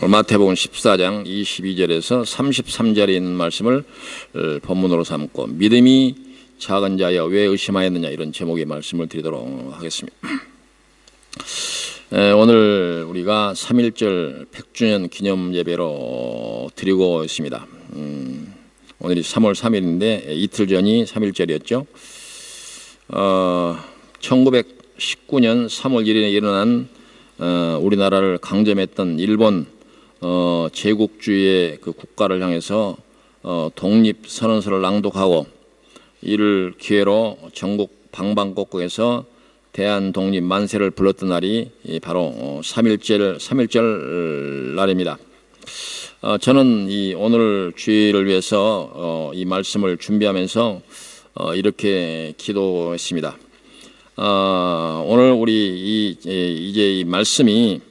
마태복음 14장 22절에서 33절에 있는 말씀을 본문으로 삼고 믿음이 작은 자여 왜 의심하였느냐 이런 제목의 말씀을 드리도록 하겠습니다. 오늘 우리가 3.1절 100주년 기념 예배로 드리고 있습니다. 오늘이 3월 3일인데 이틀 전이 3.1절이었죠. 1919년 3월 1일에 일어난 우리나라를 강점했던 일본 제국주의의 그 국가를 향해서 독립선언서를 낭독하고 이를 기회로 전국 방방곡곡에서 대한독립 만세를 불렀던 날이 바로 3.1절 날입니다. 저는 이 오늘 주일을 위해서 이 말씀을 준비하면서 이렇게 기도했습니다. 오늘 우리 이제 이 말씀이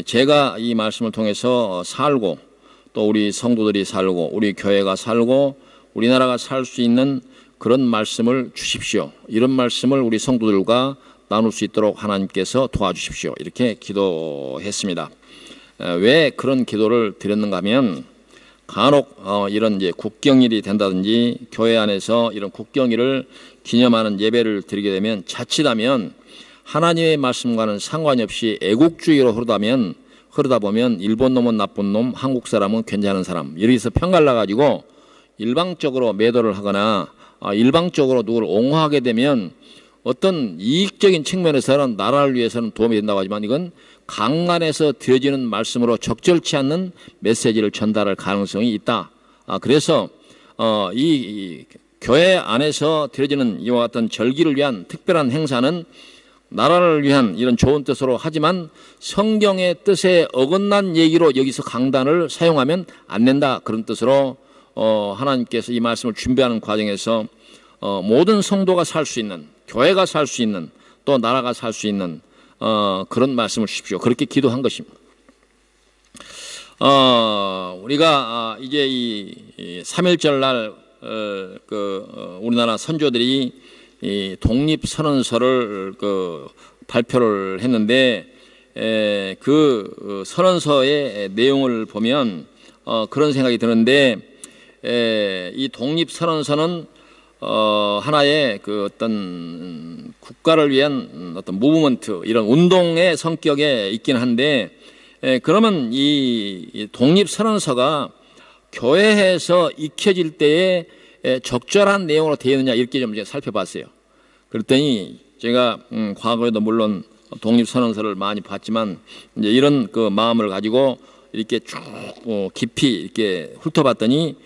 제가 이 말씀을 통해서 살고 또 우리 성도들이 살고 우리 교회가 살고 우리나라가 살 수 있는 그런 말씀을 주십시오. 이런 말씀을 우리 성도들과 나눌 수 있도록 하나님께서 도와주십시오. 이렇게 기도했습니다. 왜 그런 기도를 드렸는가 하면 간혹 이런 이제 국경일이 된다든지 교회 안에서 이런 국경일을 기념하는 예배를 드리게 되면 자칫하면 하나님의 말씀과는 상관이 없이 애국주의로 흐르다 보면 일본 놈은 나쁜 놈, 한국 사람은 괜찮은 사람 이래서 편갈라가지고 일방적으로 매도를 하거나 일방적으로 누구를 옹호하게 되면 어떤 이익적인 측면에서는 나라를 위해서는 도움이 된다고 하지만 이건 강간에서 드려지는 말씀으로 적절치 않는 메시지를 전달할 가능성이 있다. 그래서 이 교회 안에서 드려지는 이와 같은 절기를 위한 특별한 행사는 나라를 위한 이런 좋은 뜻으로 하지만 성경의 뜻에 어긋난 얘기로 여기서 강단을 사용하면 안 된다. 그런 뜻으로 하나님께서 이 말씀을 준비하는 과정에서 모든 성도가 살 수 있는 교회가 살 수 있는 또 나라가 살 수 있는 그런 말씀을 주십시오. 그렇게 기도한 것입니다. 우리가 이제 이 3.1절 날 우리나라 선조들이 이 독립선언서를 발표를 했는데 그 선언서의 내용을 보면 그런 생각이 드는데 이 독립선언서는 하나의 그 어떤 국가를 위한 어떤 무브먼트 이런 운동의 성격에 있긴 한데 그러면 이 독립선언서가 교회에서 익혀질 때에 적절한 내용으로 되어 있느냐 이렇게 좀 살펴봤어요. 그랬더니 제가 과거에도 물론 독립선언서를 많이 봤지만 이제 이런 그 마음을 가지고 이렇게 쭉 깊이 이렇게 훑어봤더니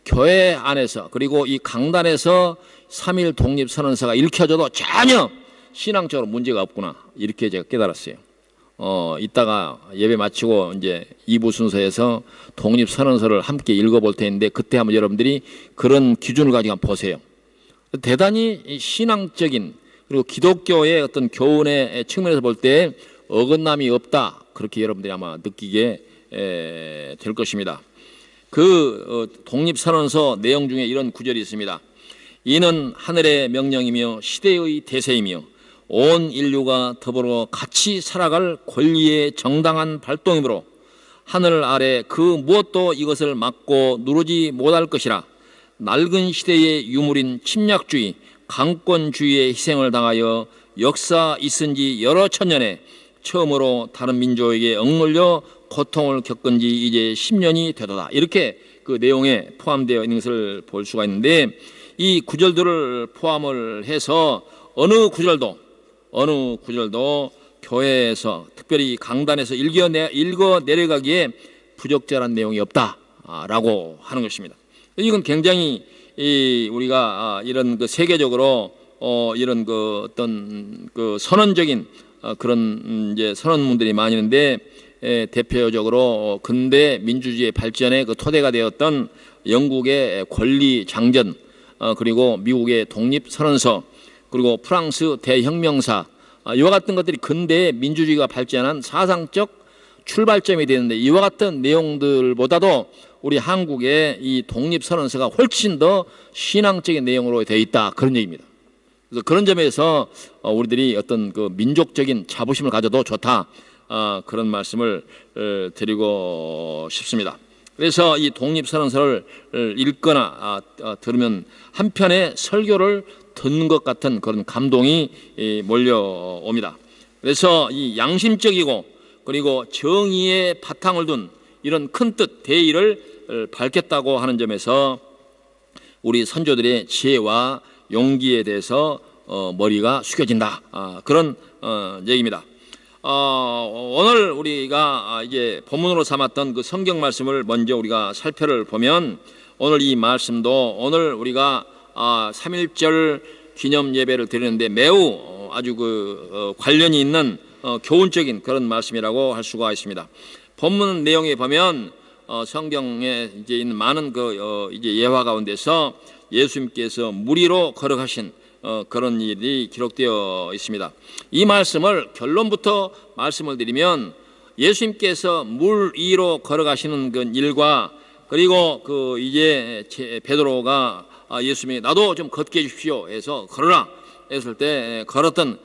교회 안에서 그리고 이 강단에서 3.1 독립선언서가 읽혀져도 전혀 신앙적으로 문제가 없구나 이렇게 제가 깨달았어요. 이따가 예배 마치고 이제 2부 순서에서 독립선언서를 함께 읽어볼 텐데 그때 한번 여러분들이 그런 기준을 가지고 한번 보세요. 대단히 신앙적인 그리고 기독교의 어떤 교훈의 측면에서 볼 때 어긋남이 없다 그렇게 여러분들이 아마 느끼게 될 것입니다. 그 독립선언서 내용 중에 이런 구절이 있습니다. 이는 하늘의 명령이며 시대의 대세이며 온 인류가 더불어 같이 살아갈 권리의 정당한 발동이므로 하늘 아래 그 무엇도 이것을 막고 누르지 못할 것이라. 낡은 시대의 유물인 침략주의, 강권주의의 희생을 당하여 역사 있은 지 여러 천년에 처음으로 다른 민족에게 억눌려 고통을 겪은 지 이제 10년이 되도다. 이렇게 그 내용에 포함되어 있는 것을 볼 수가 있는데 이 구절들을 포함을 해서 어느 구절도 교회에서 특별히 강단에서 읽어 내려가기에 부적절한 내용이 없다라고 하는 것입니다. 이건 굉장히 우리가 이런 그 세계적으로 이런 그 어떤 그 선언적인 그런 이제 선언문들이 많이 있는데 대표적으로 근대 민주주의 발전의 그 토대가 되었던 영국의 권리 장전 그리고 미국의 독립선언서 그리고 프랑스 대혁명사 이와 같은 것들이 근대의 민주주의가 발전한 사상적 출발점이 되는데 이와 같은 내용들보다도 우리 한국의 이 독립선언서가 훨씬 더 신앙적인 내용으로 되어 있다 그런 얘기입니다. 그래서 그런 점에서 우리들이 어떤 그 민족적인 자부심을 가져도 좋다. 그런 말씀을 드리고 싶습니다. 그래서 이 독립선언서를 읽거나 들으면 한편의 설교를 듣는 것 같은 그런 감동이 몰려옵니다. 그래서 이 양심적이고 그리고 정의의 바탕을 둔 이런 큰 뜻 대의를 밝혔다고 하는 점에서 우리 선조들의 지혜와 용기에 대해서 머리가 숙여진다, 그런 얘기입니다. 오늘 우리가 이제 본문으로 삼았던 그 성경 말씀을 먼저 우리가 살펴를 보면, 오늘 이 말씀도 오늘 우리가 3.1절 기념 예배를 드리는데 매우 아주 관련이 있는 교훈적인 그런 말씀이라고 할 수가 있습니다. 본문 내용에 보면 성경에 이제 있는 많은 이제 예화 가운데서 예수님께서 물 위로 걸어가신 그런 일이 기록되어 있습니다. 이 말씀을 결론부터 말씀을 드리면, 예수님께서 물 위로 걸어가시는 그 일과, 그리고 이제 베드로가 예수님이 나도 좀 걷게 해주십시오 해서 걸어라 했을 때 걸었던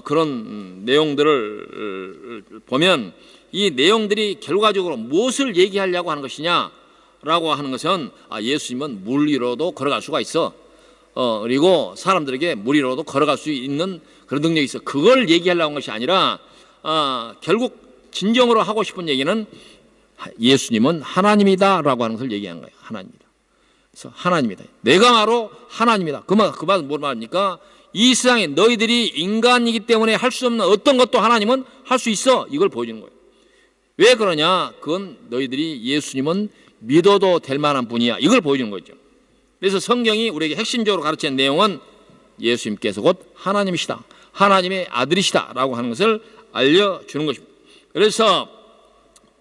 그런 내용들을 보면, 이 내용들이 결과적으로 무엇을 얘기하려고 하는 것이냐라고 하는 것은, 예수님은 물 위로도 걸어갈 수가 있어. 그리고 사람들에게 물 위로도 걸어갈 수 있는 그런 능력이 있어. 그걸 얘기하려고 하는 것이 아니라, 결국 진정으로 하고 싶은 얘기는 예수님은 하나님이다라고 하는 것을 얘기하는 거예요. 하나님이다. 그래서 하나님이다. 내가 바로 하나님이다. 그 말은 뭘 말합니까? 이 세상에 너희들이 인간이기 때문에 할 수 없는 어떤 것도 하나님은 할 수 있어. 이걸 보여주는 거예요. 왜 그러냐? 그건 너희들이 예수님은 믿어도 될 만한 분이야. 이걸 보여주는 거죠. 그래서 성경이 우리에게 핵심적으로 가르치는 내용은 예수님께서 곧 하나님이시다, 하나님의 아들이시다 라고 하는 것을 알려주는 것입니다. 그래서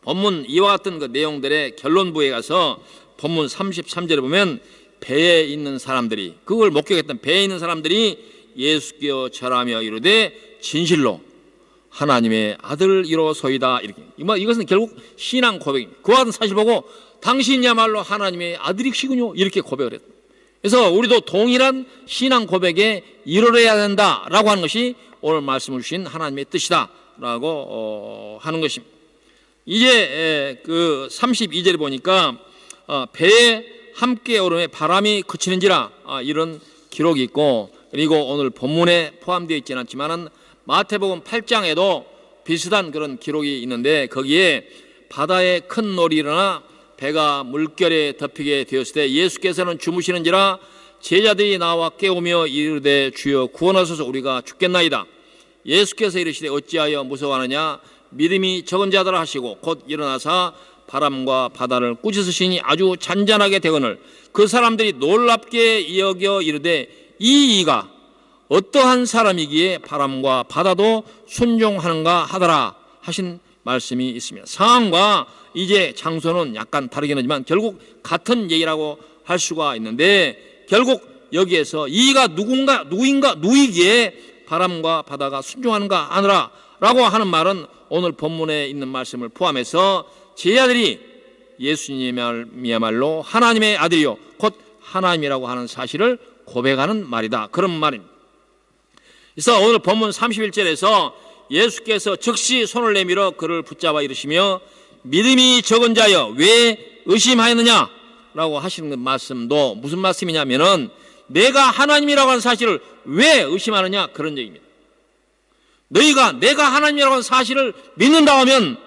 본문 이와 같은 그 내용들의 결론부에 가서 본문 33절에 보면, 배에 있는 사람들이, 그걸 목격했던 배에 있는 사람들이 예수께어 절하며 이르되 진실로 하나님의 아들이로소이다, 이렇게. 이것은 결국 신앙 고백입니다. 그와 같은 사실 보고 당신이야말로 하나님의 아들이시군요, 이렇게 고백을 했다. 그래서 우리도 동일한 신앙 고백에 이르러야 된다라고 하는 것이 오늘 말씀을 주신 하나님의 뜻이다라고 하는 것입니다. 이제 32절에 보니까 배에 함께 오름에 바람이 그치는지라, 이런 기록이 있고, 그리고 오늘 본문에 포함되어 있지는 않지만은 마태복음 8장에도 비슷한 그런 기록이 있는데, 거기에 바다에 큰 놀이 일어나 배가 물결에 덮이게 되었을 때 예수께서는 주무시는지라 제자들이 나와 깨우며 이르되 주여 구원하소서, 우리가 죽겠나이다. 예수께서 이르시되 어찌하여 무서워하느냐, 믿음이 적은 자들아 하시고 곧 일어나사 바람과 바다를 꾸짖으시니 아주 잔잔하게 되거늘 그 사람들이 놀랍게 여겨 이르되 이 이가 어떠한 사람이기에 바람과 바다도 순종하는가 하더라 하신 말씀이 있습니다. 상황과 이제 장소는 약간 다르긴 하지만 결국 같은 얘기라고 할 수가 있는데, 결국 여기에서 이가 누구이기에 바람과 바다가 순종하는가 하느라 라고 하는 말은 오늘 본문에 있는 말씀을 포함해서 제자들이 예수님이야말로 하나님의 아들이요 곧 하나님이라고 하는 사실을 고백하는 말이다, 그런 말입니다. 그래서 오늘 본문 31절에서 예수께서 즉시 손을 내밀어 그를 붙잡아 이르시며 믿음이 적은 자여 왜 의심하였느냐 라고 하시는 그 말씀도 무슨 말씀이냐면은, 내가 하나님이라고 하는 사실을 왜 의심하느냐, 그런 얘기입니다. 너희가 내가 하나님이라고 하는 사실을 믿는다 하면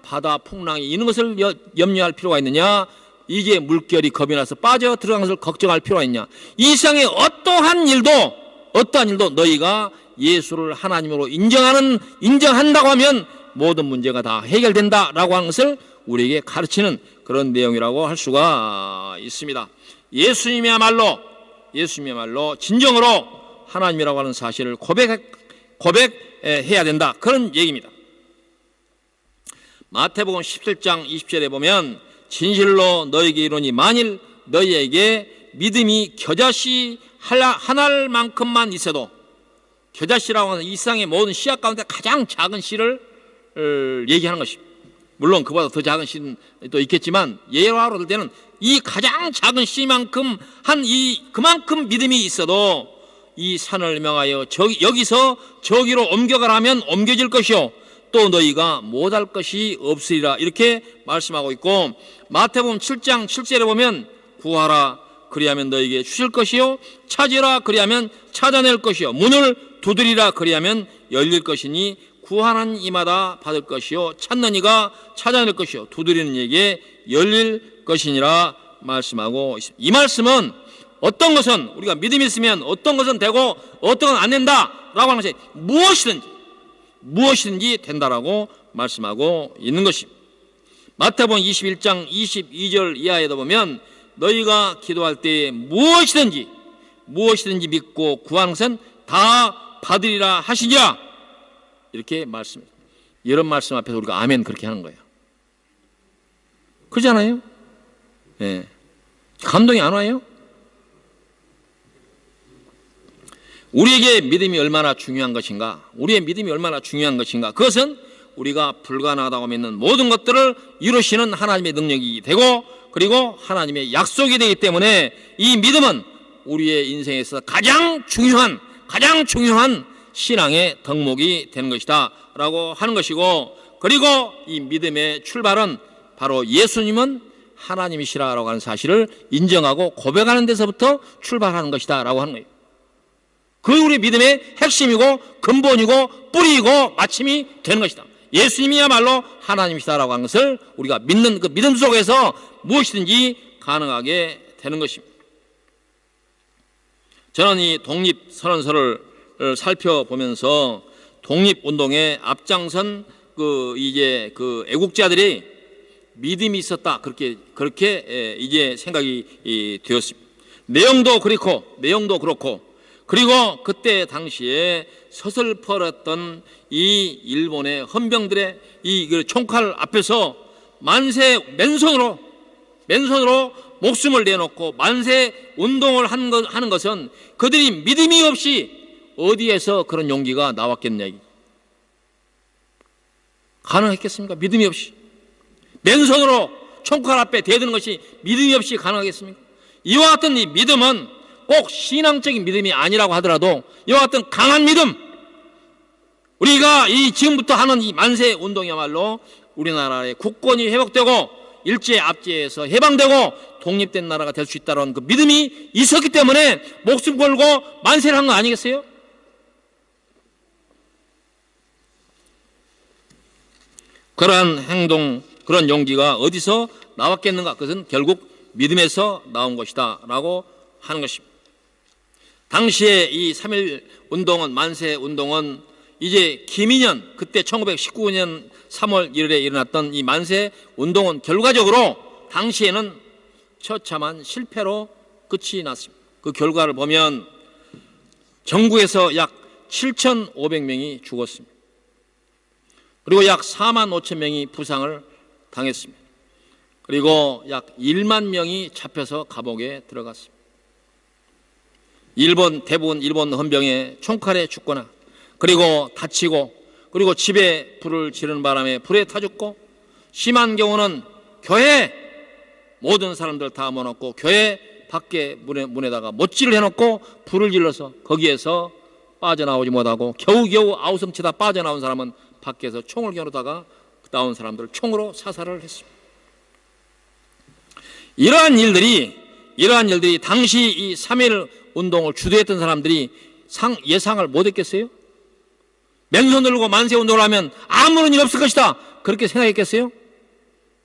바다 풍랑이 있는 것을 염려할 필요가 있느냐, 이게 물결이 겁이 나서 빠져 들어간 것을 걱정할 필요가 있냐. 이 세상에 어떠한 일도 너희가 예수를 하나님으로 인정한다고 하면 모든 문제가 다 해결된다라고 하는 것을 우리에게 가르치는 그런 내용이라고 할 수가 있습니다. 예수님이야말로 진정으로 하나님이라고 하는 사실을 고백해야 된다, 그런 얘기입니다. 마태복음 17장 20절에 보면 진실로 너희에게 이르노니 만일 너희에게 믿음이 겨자씨 하나만큼만 있어도, 겨자씨라고 하는 이 세상의 모든 씨앗 가운데 가장 작은 씨를 얘기하는 것입니다. 물론 그보다 더 작은 씨는 또 있겠지만 예화로 들 때는 이 가장 작은 씨만큼 그만큼 믿음이 있어도 이 산을 명하여 여기서 저기로 옮겨가라 하면 옮겨질 것이요 또 너희가 못할 것이 없으리라 이렇게 말씀하고 있고, 마태복음 7장 7절에 보면 구하라 그리하면 너희에게 주실 것이요 찾으라 그리하면 찾아낼 것이요 문을 두드리라 그리하면 열릴 것이니 구하는 이마다 받을 것이요 찾는 이가 찾아낼 것이요 두드리는 이에게 열릴 것이니라 말씀하고 있습니다. 이 말씀은 어떤 것은 우리가 믿음이 있으면 어떤 것은 되고 어떤 건 안 된다라고 하는 것이 무엇이든지 된다라고 말씀하고 있는 것입니다. 마태복음 21장 22절 이하에도 보면 너희가 기도할 때에 무엇이든지 믿고 구하는 것은 다 받으리라 하시니라 이렇게 말씀합니다. 이런 말씀 앞에서 우리가 아멘 그렇게 하는 거예요. 그렇잖아요? 네. 감동이 안 와요? 우리에게 믿음이 얼마나 중요한 것인가, 우리의 믿음이 얼마나 중요한 것인가, 그것은 우리가 불가능하다고 믿는 모든 것들을 이루시는 하나님의 능력이 되고 그리고 하나님의 약속이 되기 때문에 이 믿음은 우리의 인생에서 가장 중요한 신앙의 덕목이 되는 것이다 라고 하는 것이고, 그리고 이 믿음의 출발은 바로 예수님은 하나님이시라고 하는 사실을 인정하고 고백하는 데서부터 출발하는 것이다 라고 하는 거예요. 그게 우리 믿음의 핵심이고 근본이고 뿌리이고 마침이 되는 것이다. 예수님이야말로 하나님이시다라고 하는 것을 우리가 믿는 그 믿음 속에서 무엇이든지 가능하게 되는 것입니다. 저는 이 독립선언서를 살펴보면서 독립운동에 앞장선 그 애국자들이 믿음이 있었다 그렇게 이제 생각이 되었습니다. 내용도 그렇고 그리고 그때 당시에 서슬퍼렸던 이 일본의 헌병들의 이 총칼 앞에서 맨손으로 목숨을 내놓고 만세 운동을 하는 것은 그들이 믿음이 없이 어디에서 그런 용기가 나왔겠냐. 가능했겠습니까? 믿음이 없이 맨손으로 총칼 앞에 대드는 것이 믿음이 없이 가능하겠습니까? 이와 같은 이 믿음은 꼭 신앙적인 믿음이 아니라고 하더라도 이와 같은 강한 믿음, 우리가 이 지금부터 하는 이 만세 운동이야말로 우리나라의 국권이 회복되고 일제 압제에서 해방되고 독립된 나라가 될 수 있다는 그 믿음이 있었기 때문에 목숨 걸고 만세를 한 거 아니겠어요? 그러한 행동, 그런 용기가 어디서 나왔겠는가? 그것은 결국 믿음에서 나온 것이다 라고 하는 것입니다. 당시에 이 3.1 운동은, 만세 운동은 이제 김인현, 그때 1919년 3월 1일에 일어났던 이 만세 운동은 결과적으로 당시에는 처참한 실패로 끝이 났습니다. 그 결과를 보면 전국에서 약 7,500명이 죽었습니다. 그리고 약 4만 5천 명이 부상을 당했습니다. 그리고 약 1만 명이 잡혀서 감옥에 들어갔습니다. 대부분 일본 헌병에 총칼에 죽거나 그리고 다치고 그리고 집에 불을 지르는 바람에 불에 타 죽고, 심한 경우는 교회 모든 사람들 다 모아놓고 교회 밖에 문에다가 못질을 해놓고 불을 질러서 거기에서 빠져나오지 못하고 겨우겨우 아우성치다 빠져나온 사람은 밖에서 총을 겨누다가 나온 사람들을 총으로 사살을 했습니다. 이러한 일들이 당시 이 3.1 운동을 주도했던 사람들이 예상을 못했겠어요? 맨손 들고 만세 운동을 하면 아무런 일 없을 것이다 그렇게 생각했겠어요?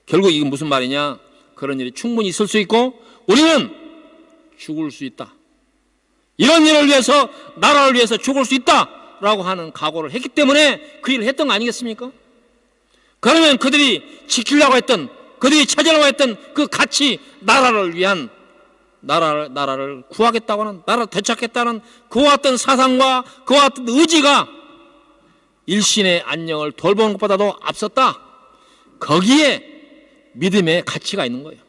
결국 이게 무슨 말이냐? 그런 일이 충분히 있을 수 있고 우리는 죽을 수 있다, 이런 일을 위해서, 나라를 위해서 죽을 수 있다 라고 하는 각오를 했기 때문에 그 일을 했던 거 아니겠습니까? 그러면 그들이 지키려고 했던, 그들이 찾으려고 했던 그 가치, 나라를 위한, 나라를 구하겠다고 하는, 나라를 되찾겠다는 그와 같은 사상과 그와 같은 의지가 일신의 안녕을 돌보는 것보다도 앞섰다. 거기에 믿음의 가치가 있는 거예요.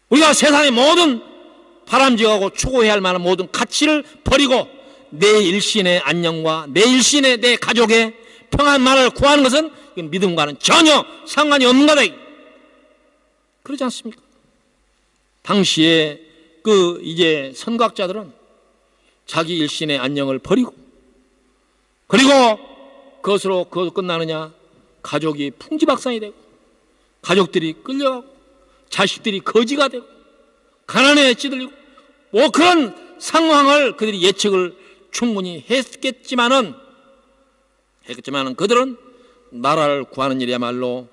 우리가 세상의 모든 바람직하고 추구해야 할 만한 모든 가치를 버리고 내 일신의 안녕과 내 일신의 내 가족의 평안만을 구하는 것은 믿음과는 전혀 상관이 없는 거다. 그러지 않습니까? 당시에 이제 선각자들은 자기 일신의 안녕을 버리고 그리고 그것으로 끝나느냐? 가족이 풍지박산이 되고, 가족들이 끌려가고, 자식들이 거지가 되고, 가난에 찌들리고, 뭐 그런 상황을 그들이 예측을 충분히 했겠지만은 그들은 나라를 구하는 일이야말로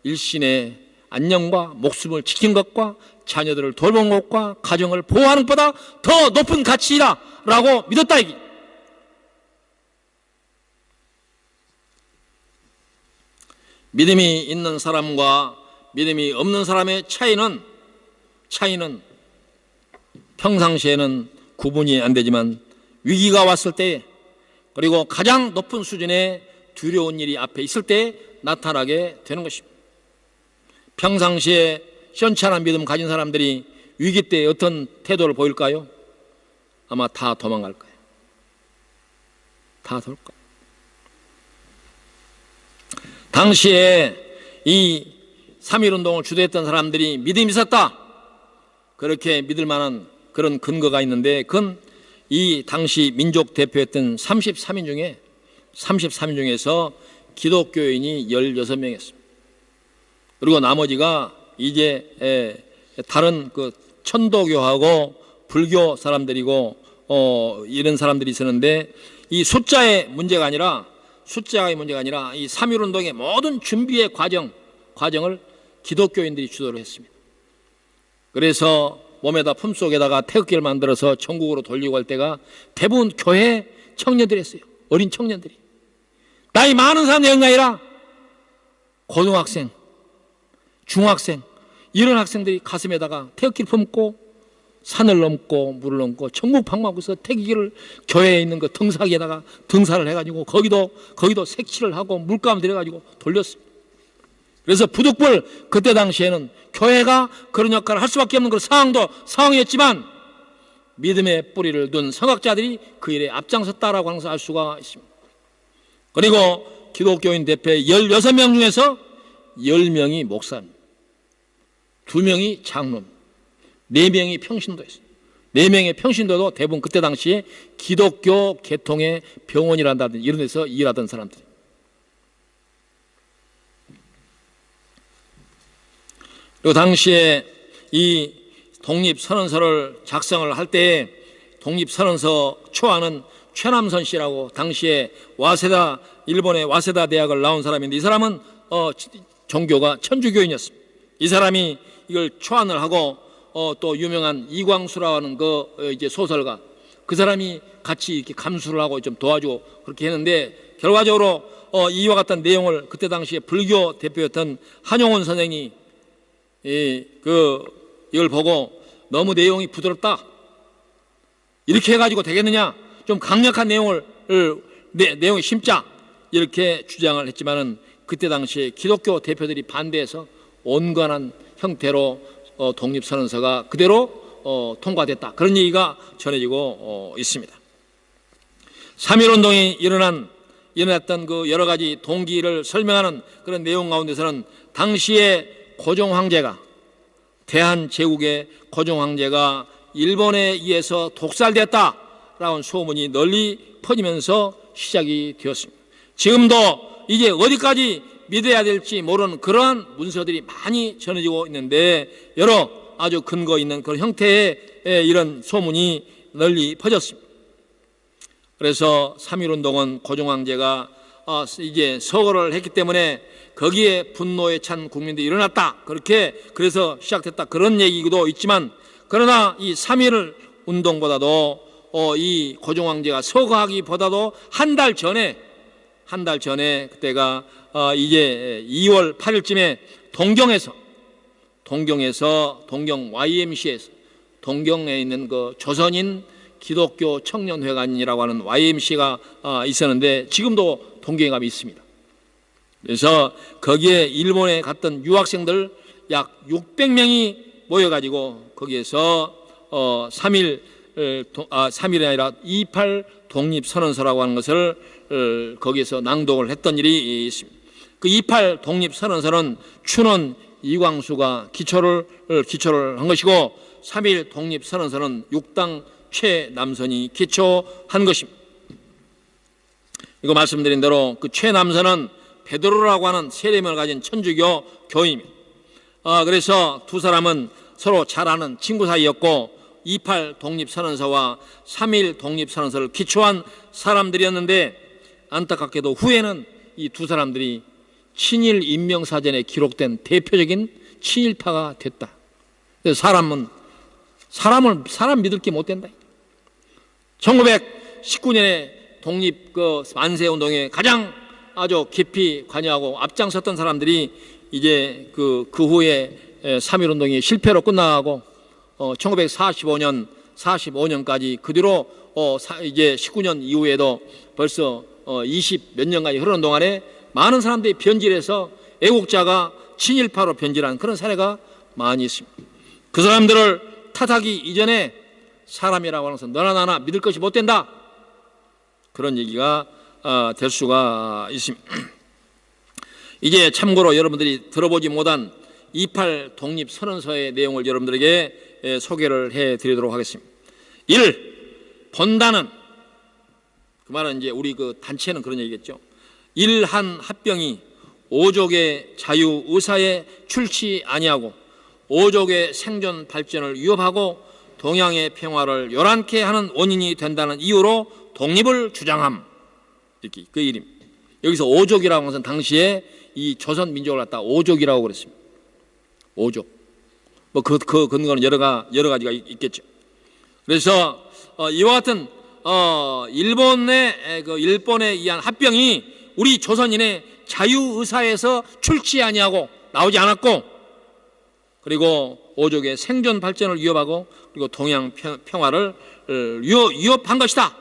일신의 안녕과 목숨을 지킨 것과 자녀들을 돌본 것과 가정을 보호하는 것보다 더 높은 가치이다 라고 믿었다 이기. 믿음이 있는 사람과 믿음이 없는 사람의 차이는 평상시에는 구분이 안 되지만 위기가 왔을 때, 그리고 가장 높은 수준의 두려운 일이 앞에 있을 때 나타나게 되는 것입니다. 평상시에 시원찮은 믿음 가진 사람들이 위기 때 어떤 태도를 보일까요? 아마 다 도망갈 거예요. 다 돌 거예요. 당시에 이 3.1운동을 주도했던 사람들이 믿음이 있었다, 그렇게 믿을 만한 그런 근거가 있는데, 그건 이 당시 민족 대표였던 33인 중에서 기독교인이 16명이었습니다. 그리고 나머지가 이제 다른 그 천도교하고 불교 사람들이고 이런 사람들이 있었는데, 이 숫자의 문제가 아니라 이 3.1운동의 모든 준비의 과정을 기독교인들이 주도를 했습니다. 그래서 몸에다 품속에다가 태극기를 만들어서 전국으로 돌리고 할 때가 대부분 교회 청년들이 했어요. 어린 청년들이. 나이 많은 사람들이 아니라 고등학생, 중학생, 이런 학생들이 가슴에다가 태극기를 품고 산을 넘고 물을 넘고 전국 방문하고서 태극기를 교회에 있는 그 등사기에다가 등사를 해가지고 거기도 색칠을 하고 물감 들여가지고 돌렸습니다. 그래서 부득불 그때 당시에는 교회가 그런 역할을 할 수밖에 없는 그런 상황이었지만 믿음의 뿌리를 둔 성학자들이 그 일에 앞장섰다라고 하는 것을 알 수가 있습니다. 그리고 기독교인 대표 16명 중에서 10명이 목사입니다. 2명이 장로입니다. 4명이 평신도였어요. 4명의 평신도도 대부분 그때 당시에 기독교 계통의 병원이란다든지 이런 데서 일하던 사람들. 그리고 당시에 이 독립선언서를 작성을 할 때 독립선언서 초안은 최남선 씨라고 당시에 일본의 와세다 대학을 나온 사람인데, 이 사람은 종교가 천주교인이었습니다. 이 사람이 이걸 초안을 하고 또 유명한 이광수라는 이제 소설가, 그 사람이 같이 이렇게 감수를 하고 좀 도와주고 그렇게 했는데, 결과적으로 이와 같은 내용을 그때 당시에 불교 대표였던 한용운 선생이 이걸 보고 너무 내용이 부드럽다, 이렇게 해가지고 되겠느냐, 좀 강력한 내용을 심자, 이렇게 주장을 했지만은 그때 당시에 기독교 대표들이 반대해서 온건한 형태로 독립선언서가 그대로 통과됐다, 그런 얘기가 전해지고 있습니다. 3.1운동이 일어났던 그 여러 가지 동기를 설명하는 그런 내용 가운데서는 당시에 대한제국의 고종황제가 일본에 의해서 독살됐다라는 소문이 널리 퍼지면서 시작이 되었습니다. 지금도 이제 어디까지 믿어야 될지 모르는 그러한 문서들이 많이 전해지고 있는데, 여러 아주 근거 있는 그런 형태의 이런 소문이 널리 퍼졌습니다. 그래서 3.1운동은 고종황제가 이제 서거를 했기 때문에 거기에 분노에 찬 국민들이 일어났다, 그래서 시작됐다, 그런 얘기도 있지만, 그러나 이 3.1 운동보다도 이 고종황제가 서거하기보다도 한 달 전에 그때가 이제 2월 8일쯤에 동경 YMCA에서, 동경에 있는 그 조선인 기독교 청년회관이라고 하는 YMCA가 있었는데, 지금도 동경에 가면 있습니다. 그래서 거기에 일본에 갔던 유학생들 약 600명이 모여가지고 거기에서 3.1이 아니라 28 독립선언서라고 하는 것을 거기에서 낭독을 했던 일이 있습니다. 그 28 독립선언서는 춘원 이광수가 기초를 한 것이고, 3.1 독립선언서는 육당 최남선이 기초한 것입니다. 이거 말씀드린 대로 그 최남선은 베드로라고 하는 세례명을 가진 천주교 교인입니다. 그래서 두 사람은 서로 잘 아는 친구 사이였고 28 독립선언서와 3.1 독립선언서를 기초한 사람들이었는데 안타깝게도 후에는 이 두 사람들이 친일 인명사전에 기록된 대표적인 친일파가 됐다. 그래서 사람 믿을 게 못 된다. 1919년에 독립 만세운동에 가장 아주 깊이 관여하고 앞장섰던 사람들이 이제 그 후에 3.1운동이 실패로 끝나고 1945년까지 그 뒤로 이제 19년 이후에도 벌써 20 몇 년간이 흐르는 동안에 많은 사람들이 변질해서 애국자가 친일파로 변질한 그런 사례가 많이 있습니다. 그 사람들을 탓하기 이전에 사람이라고 하는 것은 너나 나나 믿을 것이 못 된다. 그런 얘기가 될 수가 있습니다. 이제 참고로 여러분들이 들어보지 못한 28 독립선언서의 내용을 여러분들에게 소개를 해드리도록 하겠습니다. 1. 본다는, 그 말은 이제 우리 그 단체는 그런 얘기겠죠. 일한 합병이 오족의 자유 의사에 출치 아니하고 오족의 생존 발전을 위협하고 동양의 평화를 요란케 하는 원인이 된다는 이유로 독립을 주장함. 이렇게 그 일입니다. 여기서 오족이라고 하는 것은 당시에 이 조선 민족을 갖다 오족이라고 그랬습니다. 오족. 뭐 그 근거는 여러 가지가 있겠죠. 그래서 이와 같은 일본에 의한 합병이 우리 조선인의 자유 의사에서 출치 아니하고 나오지 않았고, 그리고 오족의 생존 발전을 위협하고 그리고 동양 평화를 위협한 것이다.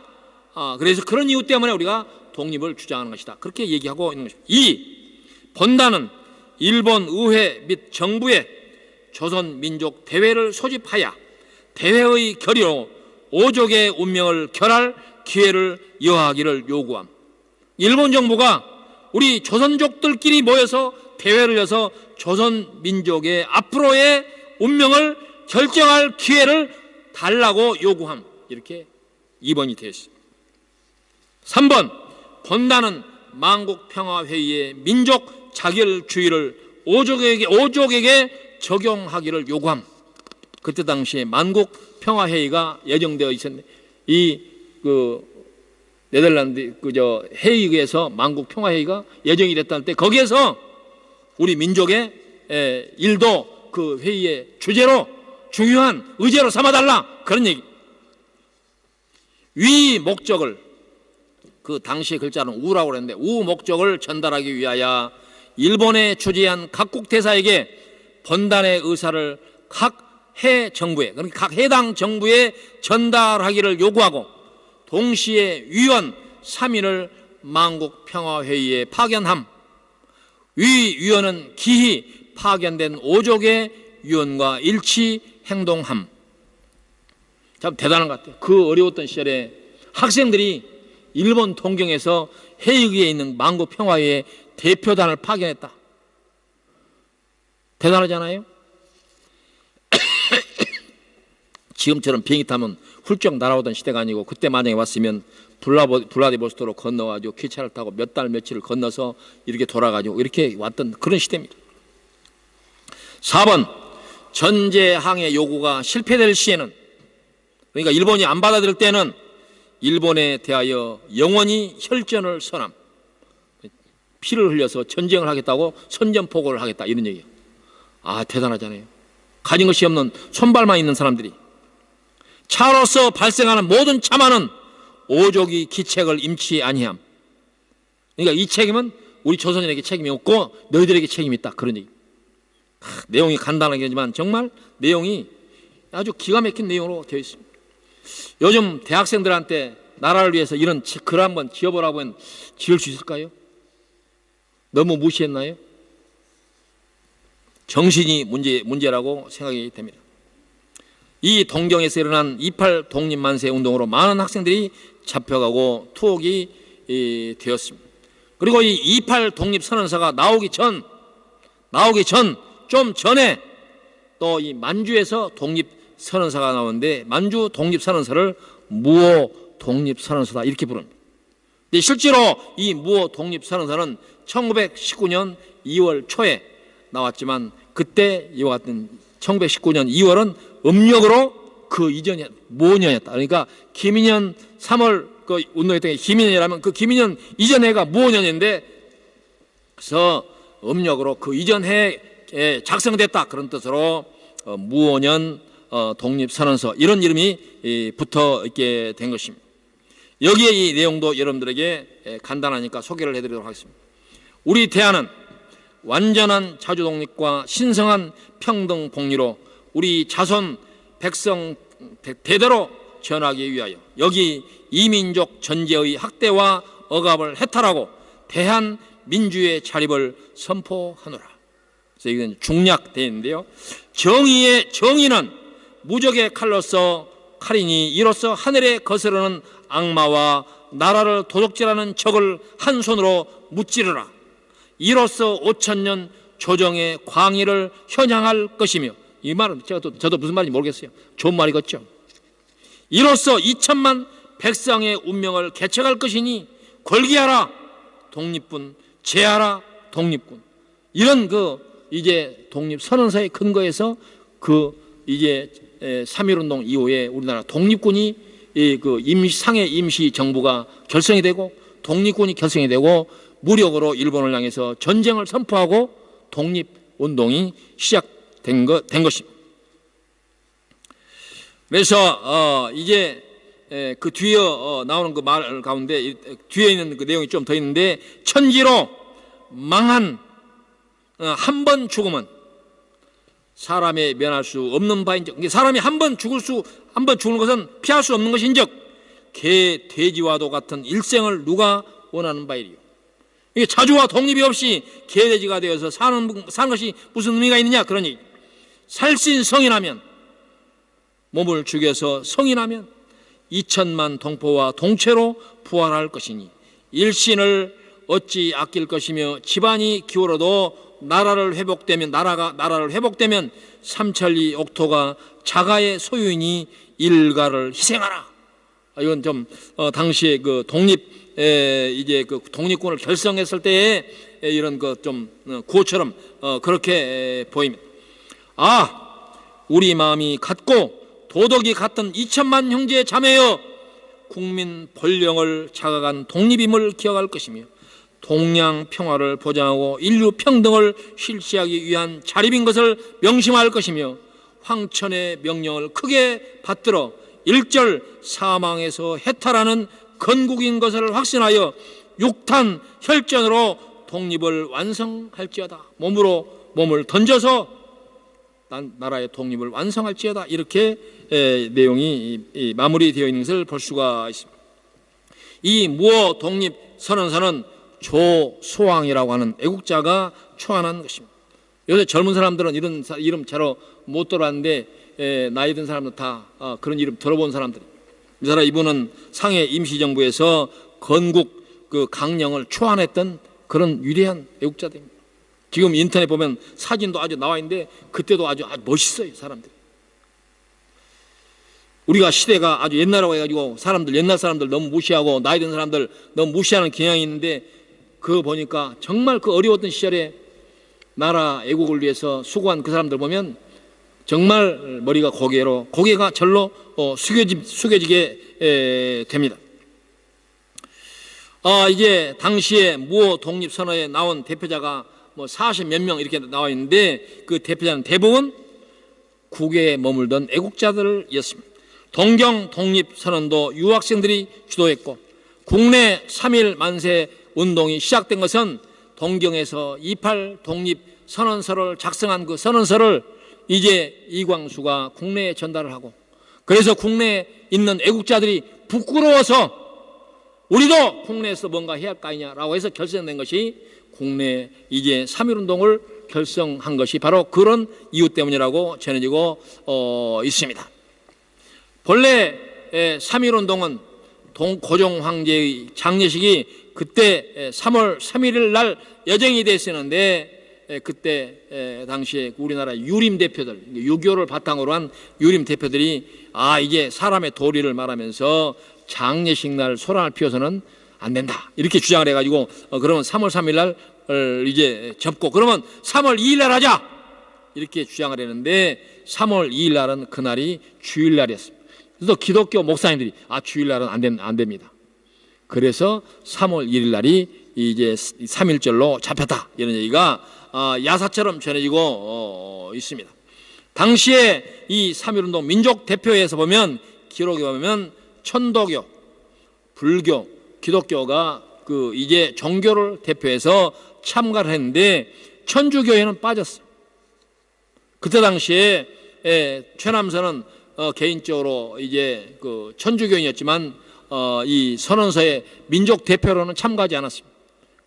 그래서 그런 이유 때문에 우리가 독립을 주장하는 것이다. 그렇게 얘기하고 있는 것입니다. 2. 본다는 일본 의회 및 정부의 조선 민족 대회를 소집하여 대회의 결의로 오족의 운명을 결할 기회를 여하기를 요구함. 일본 정부가 우리 조선족들끼리 모여서 대회를 여서 조선 민족의 앞으로의 운명을 결정할 기회를 달라고 요구함. 이렇게 2번이 되어 있습니다. 3번, 본다는 만국평화회의의 민족 자결주의를 오족에게 적용하기를 요구함. 그때 당시에 만국평화회의가 예정되어 있었는데 네덜란드 회의에서 만국평화회의가 예정이 됐다는 때 거기에서 우리 민족의 일도 그 회의의 주제로 중요한 의제로 삼아달라, 그런 얘기. 위 목적을, 그 당시의 글자는 우라고 그랬는데 우 목적을 전달하기 위하여 일본에 주재한 각국 대사에게 본단의 의사를 각 해 정부에, 그러니까 각 해당 정부에 전달하기를 요구하고 동시에 위원 3인을 만국평화회의에 파견함. 위 위원은 기히 파견된 오족의 위원과 일치 행동함. 참 대단한 것 같아요. 그 어려웠던 시절에 학생들이 일본 동경에서 해이기에 있는 만국평화회의 대표단을 파견했다. 대단하잖아요. 지금처럼 비행기 타면 훌쩍 날아오던 시대가 아니고, 그때 만약에 왔으면 블라디보스토크로 건너가지고 기차를 타고 몇 달 며칠을 건너서 이렇게 돌아가지고 이렇게 왔던 그런 시대입니다. 4번, 전제항해 요구가 실패될 시에는, 그러니까 일본이 안 받아들일 때는 일본에 대하여 영원히 혈전을 선함. 피를 흘려서 전쟁을 하겠다고 선전포고를 하겠다, 이런 얘기예요. 대단하잖아요. 가진 것이 없는 손발만 있는 사람들이 차로서 발생하는 모든 참화는 오족이 기책을 임치 아니함. 그러니까 이 책임은 우리 조선인에게 책임이 없고 너희들에게 책임이 있다, 그런 얘기. 내용이 간단하겠지만 정말 내용이 아주 기가 막힌 내용으로 되어 있습니다. 요즘 대학생들한테 나라를 위해서 이런 글 한번 지어보라고 하면 지을 수 있을까요? 너무 무시했나요? 정신이 문제라고 생각이 됩니다. 이 동경에서 일어난 28 독립만세 운동으로 많은 학생들이 잡혀가고 투옥이 되었습니다. 그리고 이 28 독립선언서가 나오기 전 좀 전에 또 이 만주에서 독립선언서가 나오는데, 만주 독립선언서를 무오 독립선언서다, 이렇게 부릅니다. 근데 실제로 이 무호 독립선언서는 1919년 2월 초에 나왔지만 그때 이와 같은 1919년 2월은 음력으로 그 이전이 무호년이었다. 그러니까 김인년 3월 그 운동했던 게 김인년이라면 그 김인년 이전 해가 무호년인데 그래서 음력으로 그 이전 해에 작성됐다. 그런 뜻으로 무호년 독립선언서 이런 이름이 붙어 있게 된 것입니다. 여기에 이 내용도 여러분들에게 간단하니까 소개를 해드리도록 하겠습니다. 우리 대한은 완전한 자주 독립과 신성한 평등 복리로 우리 자손 백성 대대로 전하기 위하여 여기 이민족 전제의 학대와 억압을 해탈하고 대한 민주의 자립을 선포하노라. 그래서 이건 중략되어 있는데요. 정의는 무적의 칼이니 이로써 하늘에 거스르는 악마와 나라를 도적질하는 적을 한 손으로 무찌르라. 이로써 5천년 조정의 광의를 현양할 것이며, 이 말은 저도 무슨 말인지 모르겠어요. 좋은 말이겠죠. 이로써 2천만 백성의 운명을 개척할 것이니 권리하라 독립군, 제하라 독립군. 이런 이제 독립선언서의 근거에서 이제 3.1운동 이후에 우리나라 독립군이 상해 임시정부가 결성이 되고 독립군이 결성이 되고 무력으로 일본을 향해서 전쟁을 선포하고 독립운동이 시작된 것입니다. 그래서 이제 그 뒤에 나오는 그 말 가운데 뒤에 있는 그 내용이 좀 더 있는데, 천지로 망한 한 번 죽음은 사람의 면할 수 없는 바인즉, 사람이 한 번 죽는 것은 피할 수 없는 것인즉 개 돼지와도 같은 일생을 누가 원하는 바이리요. 이게 자주와 독립이 없이 개 돼지가 되어서 사는 것이 무슨 의미가 있느냐, 그러니 살신 성인하면, 몸을 죽여서 성인하면 2천만 동포와 동체로 부활할 것이니 일신을 어찌 아낄 것이며 집안이 기울어도 나라를 회복되면 삼천리 옥토가 자가의 소유이니 일가를 희생하라. 이건 좀 당시에 그 이제 그 독립군을 결성했을 때의 이런 좀 구호처럼 그렇게 보입니다. 우리 마음이 같고 도덕이 같은 2천만 형제 자매여 국민 본령을 자각한 독립임을 기억할 것이며 동양 평화를 보장하고 인류 평등을 실시하기 위한 자립인 것을 명심할 것이며 황천의 명령을 크게 받들어 일절 사망에서 해탈하는 건국인 것을 확신하여 육탄 혈전으로 독립을 완성할지어다. 몸을 던져서 나라의 독립을 완성할지어다. 이렇게 내용이 마무리되어 있는 것을 볼 수가 있습니다. 이 무호 독립선언서는 조소왕이라고 하는 애국자가 초안한 것입니다. 요새 젊은 사람들은 이런 이름 잘 못 들어봤는데 나이 든 사람들 다 그런 이름 들어본 사람들이. 이분은 상해 임시정부에서 건국 강령을 초안했던 그런 위대한 애국자들입니다. 지금 인터넷 보면 사진도 아주 나와 있는데 그때도 아주 멋있어요, 사람들이. 우리가 시대가 아주 옛날이라고 해가지고 옛날 사람들 너무 무시하고 나이 든 사람들 너무 무시하는 경향이 있는데, 그거 보니까 정말 그 어려웠던 시절에 나라 애국을 위해서 수고한 그 사람들 보면 정말 머리가 고개가 절로 숙여지게 됩니다. 이제 당시에 무호 독립선언에 나온 대표자가 40몇 명 이렇게 나와 있는데, 그 대표자는 대부분 국외에 머물던 애국자들이었습니다. 동경 독립선언도 유학생들이 주도했고, 국내 3.1 만세 운동이 시작된 것은 동경에서 28 독립선언서를 작성한 그 선언서를 이제 이광수가 국내에 전달을 하고, 그래서 국내에 있는 애국자들이 부끄러워서 우리도 국내에서 뭔가 해야 할 거 아니냐라고 해서 결성된 것이 국내 이제 3.1운동을 결성한 것이 바로 그런 이유 때문이라고 전해지고 있습니다. 본래 3.1운동은 고종 황제의 장례식이 그때 3월 3일 날 예정이 됐었는데, 그때 당시에 우리나라 유림 대표들, 유교를 바탕으로 한 유림 대표들이 이제 사람의 도리를 말하면서 장례식 날 소란을 피워서는 안 된다 이렇게 주장을 해가지고 그러면 3월 3일 날 이제 접고 그러면 3월 2일 날 하자 이렇게 주장을 했는데 3월 2일 날은 그날이 주일날이었습니다. 그래서 기독교 목사님들이 주일날은 안 됩니다. 그래서 3월 1일 날이 이제 3.1절로 잡혔다 이런 얘기가 야사처럼 전해지고 있습니다. 당시에 이 3.1운동 민족 대표회에서 보면 기록에 보면 천도교, 불교, 기독교가 그 이제 종교를 대표해서 참가를 했는데 천주교회는 빠졌어요. 그때 당시에 최남선은 개인적으로 이제 그 천주교인이었지만 이 선언서의 민족 대표로는 참가하지 않았습니다.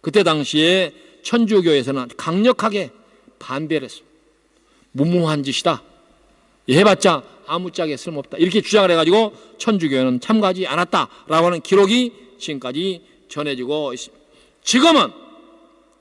그때 당시에 천주교에서는 강력하게 반대를 했습니다. 무모한 짓이다. 해봤자 아무짝에 쓸모없다. 이렇게 주장을 해가지고 천주교회는 참가하지 않았다라고 하는 기록이 지금까지 전해지고 있습니다.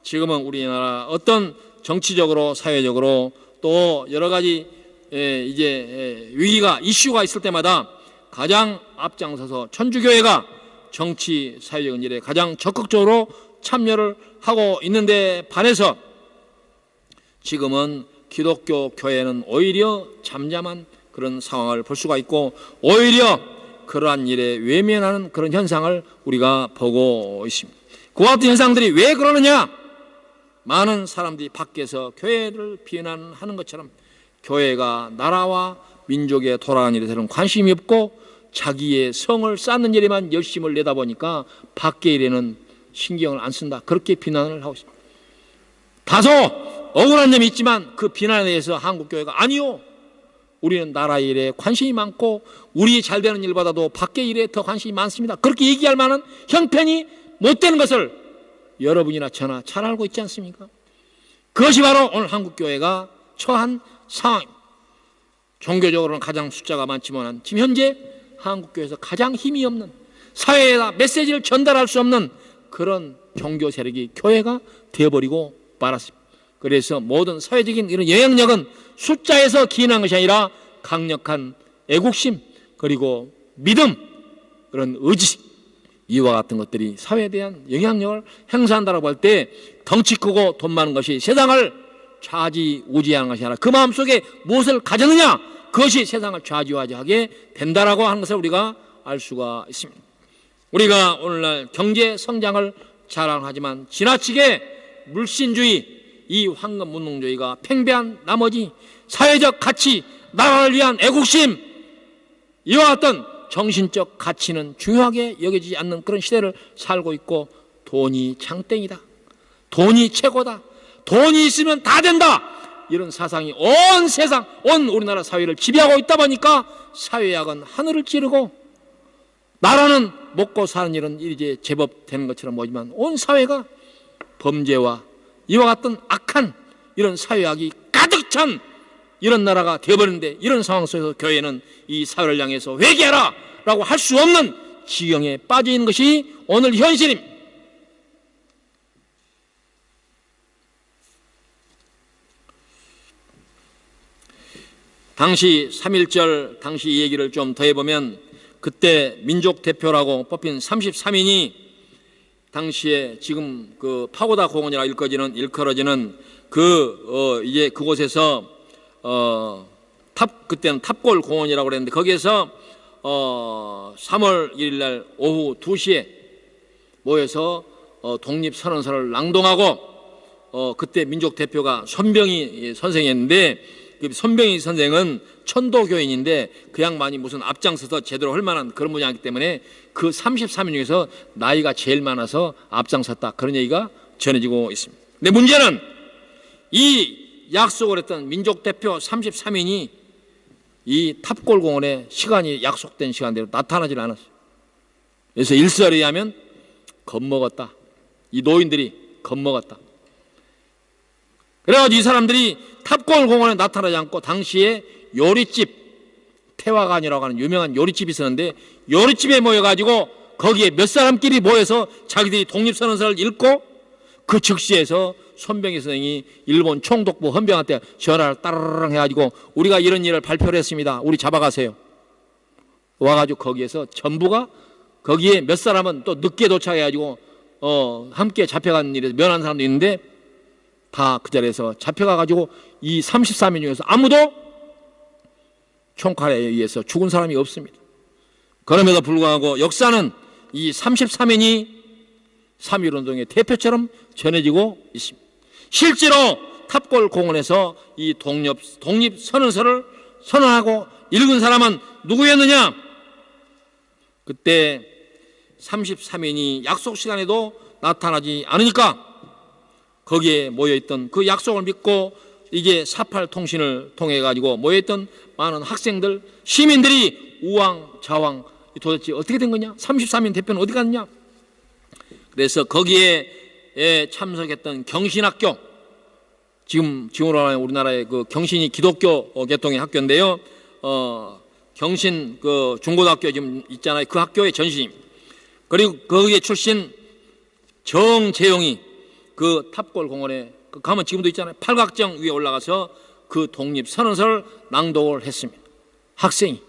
지금은 우리나라 어떤 정치적으로 사회적으로 또 여러 가지 이제 위기가 이슈가 있을 때마다 가장 앞장서서 천주교회가 정치 사회적인 일에 가장 적극적으로 참여를 하고 있는데 반해서 지금은 기독교 교회는 오히려 잠잠한 그런 상황을 볼 수가 있고 오히려 그러한 일에 외면하는 그런 현상을 우리가 보고 있습니다. 그와 같은 현상들이 왜 그러느냐? 많은 사람들이 밖에서 교회를 비난하는 것처럼 교회가 나라와 민족에 돌아가는 일에 대해서는 관심이 없고 자기의 성을 쌓는 일에만 열심을 내다 보니까 밖의 일에는 신경을 안 쓴다. 그렇게 비난을 하고 있습니다. 다소 억울한 점이 있지만 그 비난에 대해서 한국교회가 아니요. 우리는 나라 일에 관심이 많고 우리 잘 되는 일보다도 밖의 일에 더 관심이 많습니다. 그렇게 얘기할 만한 형편이 못 되는 것을 여러분이나 저나 잘 알고 있지 않습니까? 그것이 바로 오늘 한국교회가 처한 상황입니다. 종교적으로는 가장 숫자가 많지만 지금 현재 한국교회에서 가장 힘이 없는 사회에다 메시지를 전달할 수 없는 그런 종교 세력이 교회가 되어버리고 말았습니다. 그래서 모든 사회적인 이런 영향력은 숫자에서 기인한 것이 아니라 강력한 애국심 그리고 믿음 그런 의지 이와 같은 것들이 사회에 대한 영향력을 행사한다고 할 때 덩치 크고 돈 많은 것이 세상을 좌지우지하는 것이 아니라 그 마음속에 무엇을 가졌느냐 그것이 세상을 좌지우지하게 된다라고 하는 것을 우리가 알 수가 있습니다. 우리가 오늘날 경제 성장을 자랑하지만 지나치게 물신주의 이 황금문동주의가 팽배한 나머지 사회적 가치 나라를 위한 애국심 이와 같은 정신적 가치는 중요하게 여겨지지 않는 그런 시대를 살고 있고 돈이 장땡이다. 돈이 최고다. 돈이 있으면 다 된다. 이런 사상이 온 세상, 온 우리나라 사회를 지배하고 있다 보니까 사회학은 하늘을 찌르고 나라는 먹고 사는 일은 이제 제법 되는 것처럼 보이지만 온 사회가 범죄와 이와 같은 악한 이런 사회학이 가득 찬 이런 나라가 되어버리는데 이런 상황 속에서 교회는 이 사회를 향해서 회개하라 라고 할 수 없는 지경에 빠져 있는 것이 오늘 현실입니다. 당시 3.1절 당시 얘기를 좀 더 해보면 그때 민족 대표라고 뽑힌 33인이 당시에 지금 그 파고다 공원이라 일컬어지는 이제 그곳에서 그때는 탑골 공원이라고 그랬는데 거기에서 3월 1일 날 오후 2시에 모여서 독립선언서를 낭독하고 그때 민족 대표가 손병희 선생이었는데 그 손병희 선생은 천도교인인데 그 양반이 무슨 앞장서서 제대로 할 만한 그런 분이 아니기 때문에 그 33인 중에서 나이가 제일 많아서 앞장섰다 그런 얘기가 전해지고 있습니다. 근데 문제는 이 약속을 했던 민족 대표 33인이 이 탑골공원에 시간이 약속된 시간대로 나타나질 않았어요. 그래서 일설에 의하면 겁먹었다. 이 노인들이 겁먹었다. 그래가지고 이 사람들이 탑골공원에 나타나지 않고 당시에 요리집 태화관이라고 하는 유명한 요리집이 있었는데 요리집에 모여가지고 거기에 몇 사람끼리 모여서 자기들이 독립선언서를 읽고 그 즉시에서 손병희 선생이 일본 총독부 헌병한테 전화를 따르릉 해가지고 우리가 이런 일을 발표를 했습니다. 우리 잡아가세요. 와가지고 거기에서 전부가 거기에 몇 사람은 또 늦게 도착해가지고 함께 잡혀간 일에서 면한 사람도 있는데 다 그 자리에서 잡혀가가지고 이 33인 중에서 아무도 총칼에 의해서 죽은 사람이 없습니다. 그럼에도 불구하고 역사는 이 33인이 3.1운동의 대표처럼 전해지고 있습니다. 실제로 탑골 공원에서 이 독립선언서를 선언하고 읽은 사람은 누구였느냐? 그때 33인이 약속 시간에도 나타나지 않으니까 거기에 모여있던 그 약속을 믿고 이게 4.8 통신을 통해 가지고 모여있던 많은 학생들, 시민들이 우왕좌왕 도대체 어떻게 된 거냐? 33인 대표는 어디 갔냐? 그래서 거기에 참석했던 경신학교, 지금으로 우리나라의 그 경신이 기독교 계통의 학교인데요. 경신 그 중고등학교 지금 있잖아요. 그 학교의 전신임. 그리고 거기에 출신 정재용이 그 탑골 공원에 가면 지금도 있잖아요. 팔각정 위에 올라가서 그 독립선언서를 낭독을 했습니다. 학생이.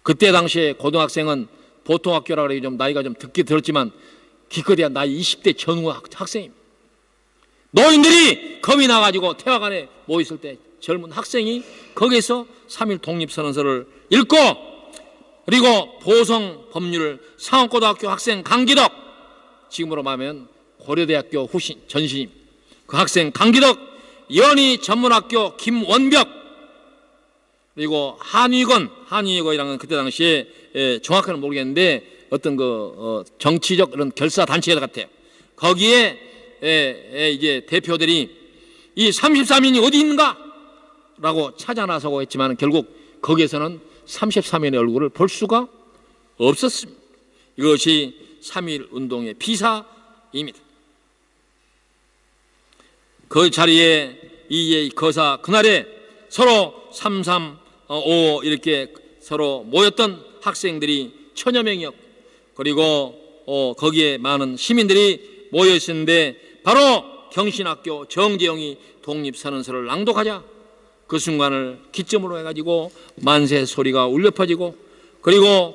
그때 당시에 고등학생은 보통 학교라 그래 좀 나이가 좀 듣기 들었지만 기껏해야 나이 20대 전후 학생입니다. 노인들이 겁이 나가지고 태화관에 모였을 때 젊은 학생이 거기에서 3.1 독립선언서를 읽고 그리고 보성 법률 상업고등학교 학생 강기덕, 지금으로 말하면 고려대학교 전신임 그 학생 강기덕, 연희 전문학교 김원벽, 그리고 한위건이라는 그때 당시에 정확하게는 모르겠는데 어떤 그 정치적 그런 결사 단체 같아요. 거기에 이제 대표들이 이 33인이 어디 있는가? 라고 찾아 나서고 했지만 결국 거기에서는 33인의 얼굴을 볼 수가 없었습니다. 이것이 3.1 운동의 비사입니다. 그 자리에 이 거사 그날에 서로 3.3.5 이렇게 서로 모였던 학생들이 1000여 명이었고 그리고 거기에 많은 시민들이 모여 있었는데 바로 경신학교 정재용이 독립선언서를 낭독하자 그 순간을 기점으로 해가지고 만세 소리가 울려 퍼지고 그리고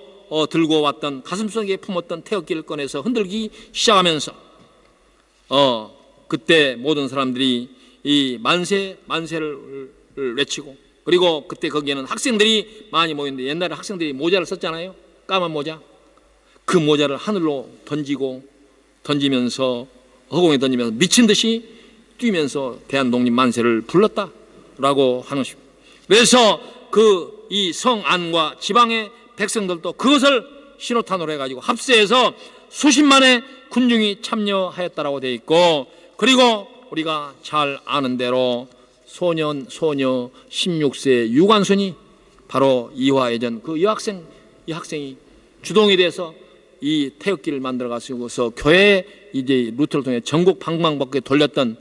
들고 왔던 가슴속에 품었던 태극기를 꺼내서 흔들기 시작하면서 그때 모든 사람들이 이 만세를 외치고 그리고 그때 거기에는 학생들이 많이 모였는데 옛날에 학생들이 모자를 썼잖아요. 까만 모자. 그 모자를 하늘로 던지면서 허공에 던지면서 미친 듯이 뛰면서 대한독립 만세를 불렀다라고 하는 것입니다. 그래서 그 이 성안과 지방의 백성들도 그것을 신호탄으로 해가지고 합세해서 수십만의 군중이 참여하였다라고 되어 있고 그리고 우리가 잘 아는 대로 소녀 16세 유관순이 바로 이화여전 그 이 학생이 주동이 돼서 이 태극기를 만들어 가지고서 교회 이제 루트를 통해 전국 방방곡곡에 돌렸던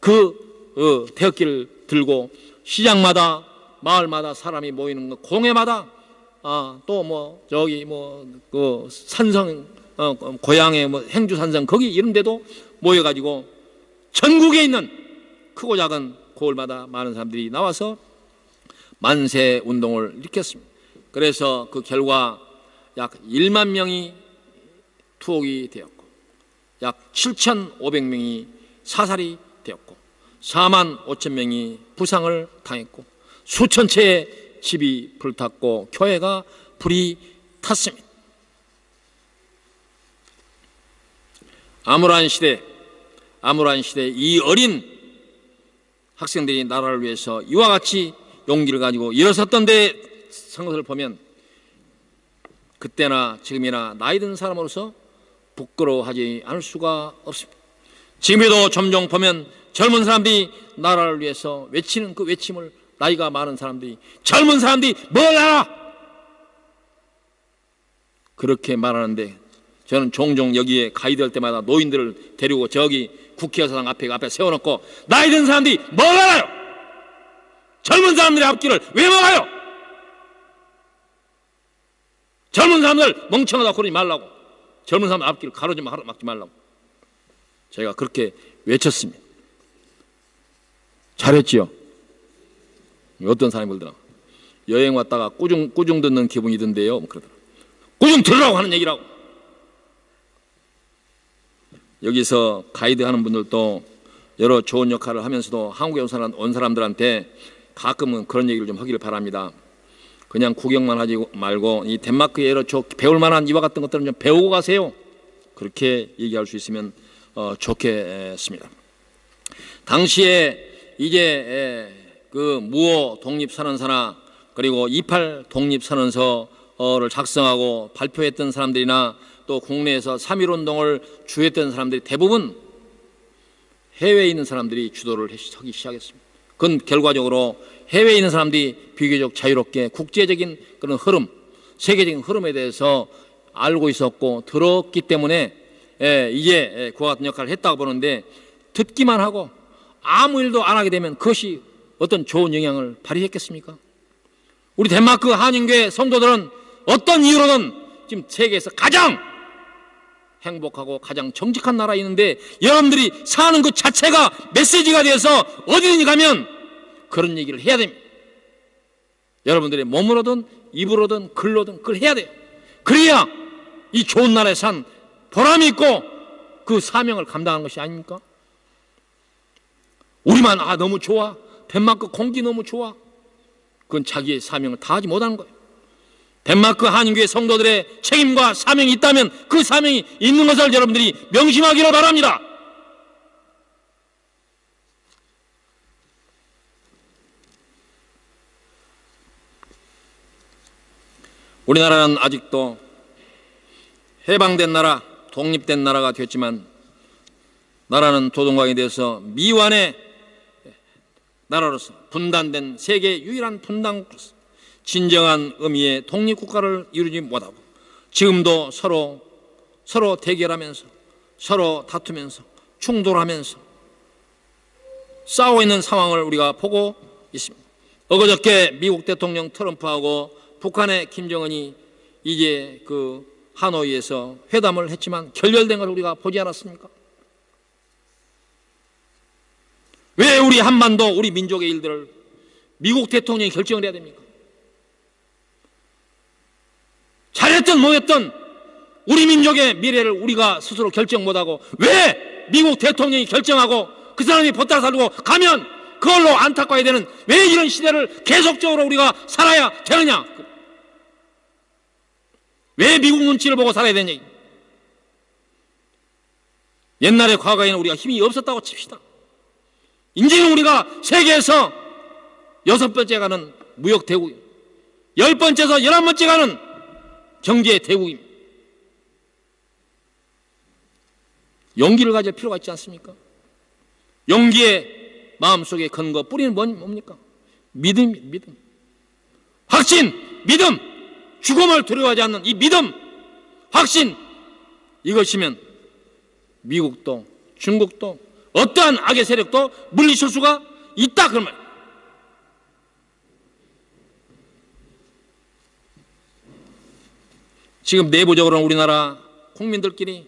그 태극기를 들고 시장마다 마을마다 사람이 모이는 거 공회마다 또 뭐 저기 뭐 그 산성 고향의 뭐 행주산성 거기 이런 데도 모여가지고 전국에 있는 크고 작은 고을마다 많은 사람들이 나와서 만세 운동을 일으켰습니다. 그래서 그 결과 약 1만 명이 투옥이 되었고 약 7,500명이 사살이 되었고 4만 5천 명이 부상을 당했고 수천 채의 집이 불탔고 교회가 불이 탔습니다. 암울한 시대 이 어린 학생들이 나라를 위해서 이와 같이 용기를 가지고 일어섰던 데 성것을 보면 그때나 지금이나 나이 든 사람으로서 부끄러워하지 않을 수가 없습니다. 지금에도 점점 보면 젊은 사람들이 나라를 위해서 외치는 그 외침을 나이가 많은 사람들이 젊은 사람들이 뭘 알아? 그렇게 말하는데 저는 종종 여기에 가이드할 때마다 노인들을 데리고 저기 국회의사당 앞에 세워놓고 나이 든 사람들이 뭘 알아요? 젊은 사람들의 앞길을 왜 막아요? 젊은 사람들 멍청하다고 그러지 말라고 젊은 사람들 앞길을 막지 말라고 제가 그렇게 외쳤습니다. 잘했지요? 어떤 사람이 그러더라 여행 왔다가 꾸중 듣는 기분이 든대요. 그러더라 꾸중 들으라고 하는 얘기라고 여기서 가이드 하는 분들도 여러 좋은 역할을 하면서도 한국에 온 사람들한테 가끔은 그런 얘기를 좀 하기를 바랍니다. 그냥 구경만 하지 말고 이 덴마크의 여러 배울 만한 이와 같은 것들은 좀 배우고 가세요. 그렇게 얘기할 수 있으면 좋겠습니다. 당시에 이제 그 무호 독립선언서나 그리고 28 독립선언서를 작성하고 발표했던 사람들이나 또 국내에서 3.1운동을 주도했던 사람들이 대부분 해외에 있는 사람들이 주도를 하기 시작했습니다. 그건 결과적으로 해외에 있는 사람들이 비교적 자유롭게 국제적인 그런 흐름, 세계적인 흐름에 대해서 알고 있었고 들었기 때문에 이제 그와 같은 역할을 했다고 보는데, 듣기만 하고 아무 일도 안 하게 되면 그것이 어떤 좋은 영향을 발휘했겠습니까? 우리 덴마크 한인교회 성도들은 어떤 이유로든 지금 세계에서 가장 행복하고 가장 정직한 나라에 있는데, 여러분들이 사는 그 자체가 메시지가 되어서 어디든지 가면 그런 얘기를 해야 됩니다. 여러분들의 몸으로든 입으로든 글로든 그걸 해야 돼요. 그래야 이 좋은 나라에 산 보람이 있고 그 사명을 감당하는 것이 아닙니까? 우리만 너무 좋아, 덴마크 공기 너무 좋아, 그건 자기의 사명을 다하지 못하는 거예요. 덴마크 한인교회 성도들의 책임과 사명이 있다면 그 사명이 있는 것을 여러분들이 명심하기를 바랍니다. 우리나라는 아직도 해방된 나라, 독립된 나라가 됐지만 나라는 도덕관에 대해서 미완의 나라로서 분단된 세계 유일한 분단국으로서 진정한 의미의 독립국가를 이루지 못하고 지금도 서로 대결하면서 서로 다투면서 충돌하면서 싸우고 있는 상황을 우리가 보고 있습니다. 어저께 미국 대통령 트럼프하고 북한의 김정은이 이제 그 하노이에서 회담을 했지만 결렬된 걸 우리가 보지 않았습니까? 왜 우리 한반도, 우리 민족의 일들을 미국 대통령이 결정을 해야 됩니까? 잘했든 못했든 우리 민족의 미래를 우리가 스스로 결정 못하고 왜 미국 대통령이 결정하고 그 사람이 보따리 살고 가면 그걸로 안타까워야 되는, 왜 이런 시대를 계속적으로 우리가 살아야 되느냐? 왜 미국 눈치를 보고 살아야 되냐? 옛날에 과거에는 우리가 힘이 없었다고 칩시다. 이제는 우리가 세계에서 6번째 가는 무역 대국입니다. 10번째에서 11번째 가는 경제 대국입니다. 용기를 가질 필요가 있지 않습니까? 용기의 마음속에 근거, 뿌리는 뭡니까? 믿음입니다. 믿음. 확신, 믿음. 죽음을 두려워하지 않는 이 믿음, 확신, 이것이면 미국도 중국도 어떠한 악의 세력도 물리칠 수가 있다, 그런 말. 지금 내부적으로는 우리나라 국민들끼리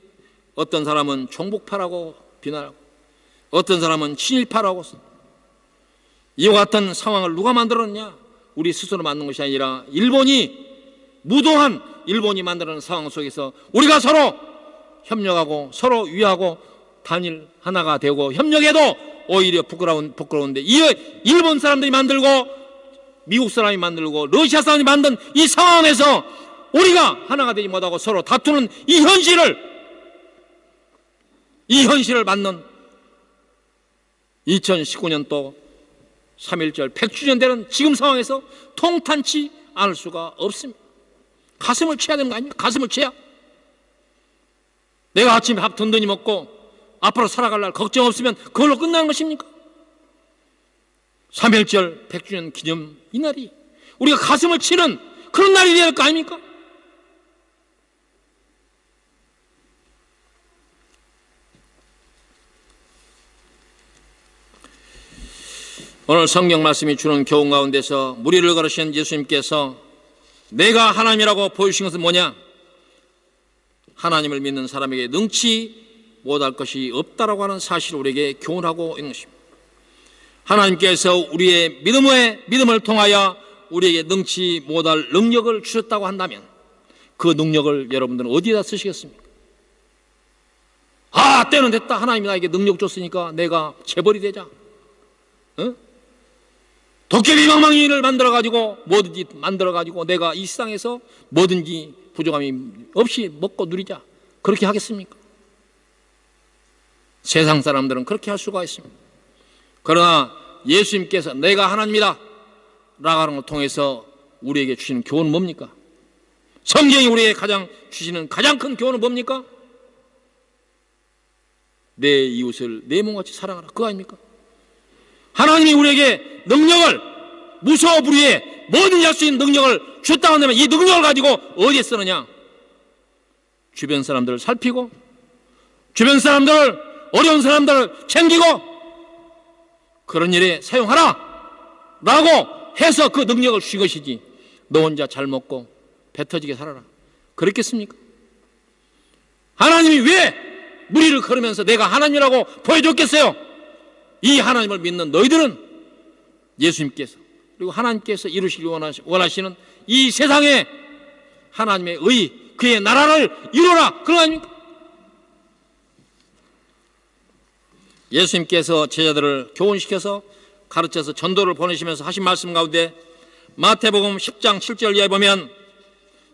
어떤 사람은 종북파라고 비난하고 어떤 사람은 친일파라고 이와 같은 상황을 누가 만들었냐? 우리 스스로 만든 것이 아니라 무도한 일본이 만드는 상황 속에서 우리가 서로 협력하고 서로 위하고 단일 하나가 되고 협력해도 오히려 부끄러운데 이 일본 사람들이 만들고 미국 사람이 만들고 러시아 사람이 만든 이 상황에서 우리가 하나가 되지 못하고 서로 다투는 이 현실을 맞는 2019년도 3.1절 100주년 되는 지금 상황에서 통탄치 않을 수가 없습니다. 가슴을 쳐야 되는 거 아닙니까? 가슴을 쳐야. 내가 아침에 밥 든든히 먹고 앞으로 살아갈 날 걱정 없으면 그걸로 끝나는 것입니까? 3.1절 100주년 기념 이날이 우리가 가슴을 치는 그런 날이 되어야 할 거 아닙니까? 오늘 성경 말씀이 주는 교훈 가운데서 무리를 걸으신 예수님께서 내가 하나님이라고 보여주신 것은 뭐냐? 하나님을 믿는 사람에게 능치 못할 것이 없다라고 하는 사실을 우리에게 교훈하고 있는 것입니다. 하나님께서 우리의 믿음을 통하여 우리에게 능치 못할 능력을 주셨다고 한다면 그 능력을 여러분들은 어디에다 쓰시겠습니까? 아, 때는 됐다. 하나님이 나에게 능력 줬으니까 내가 재벌이 되자. 도깨비 망망이를 만들어가지고 뭐든지 만들어가지고 내가 이 세상에서 뭐든지 부족함이 없이 먹고 누리자. 그렇게 하겠습니까? 세상 사람들은 그렇게 할 수가 있습니다. 그러나 예수님께서 내가 하나님이다 라고 통해서 우리에게 주시는 교훈은 뭡니까? 성경이 우리에게 주시는 가장 큰 교훈은 뭡니까? 내 이웃을 내 몸같이 사랑하라. 그거 아닙니까? 하나님이 우리에게 능력을, 무소어 불위에 뭐든지 할 수 있는 능력을 줬다고 한다면 이 능력을 가지고 어디에 쓰느냐? 주변 사람들을 살피고, 주변 사람들, 어려운 사람들을 챙기고, 그런 일에 사용하라 라고 해서 그 능력을 주신 것이지, 너 혼자 잘 먹고 배 터지게 살아라, 그랬겠습니까? 하나님이 왜 무리를 걸으면서 내가 하나님이라고 보여줬겠어요? 이 하나님을 믿는 너희들은 예수님께서, 그리고 하나님께서 이루시기 원하시는 이 세상에 하나님의 의, 그의 나라를 이루라, 그런 거 아닙니까? 예수님께서 제자들을 교훈시켜서 가르쳐서 전도를 보내시면서 하신 말씀 가운데 마태복음 10장 7절 이하에 보면